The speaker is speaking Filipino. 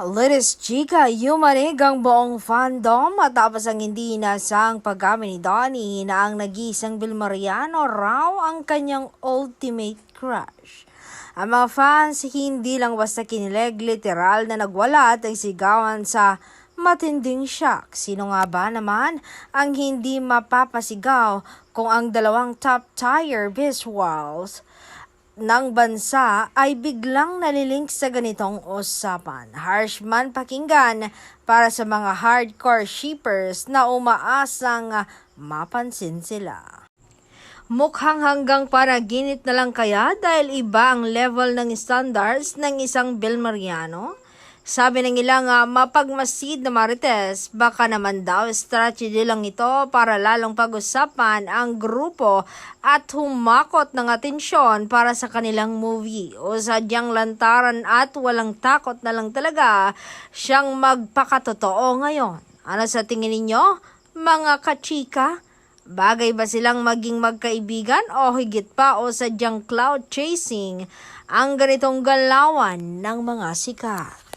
Latest chika, yumanig ang buong fandom matapos ang hindi inasang pag-amin ni Donnie na ang nag-iisang Vilmariano raw ang kanyang ultimate crush. Ang mga fans hindi lang basta kinilig, literal na nagwalat ang sigawan sa matinding shock. Sino nga ba naman ang hindi mapapasigaw kung ang dalawang top-tier visuals ng bansa ay biglang nalilink sa ganitong usapan. Harsh man pakinggan para sa mga hardcore shippers na umaasang mapansin sila. Mukhang hanggang panaginip na lang kaya dahil iba ang level ng standards ng isang Vilmariano? Sabi ng ilang mapagmasid na marites, baka naman daw strategy lang ito para lalong pag-usapan ang grupo at humakot ng atensyon para sa kanilang movie. O sadyang lantaran at walang takot na lang talaga siyang magpakatotoo ngayon. Ano sa tingin ninyo, mga kachika? Bagay ba silang maging magkaibigan o higit pa o sadyang cloud chasing ang ganitong galawan ng mga sikat?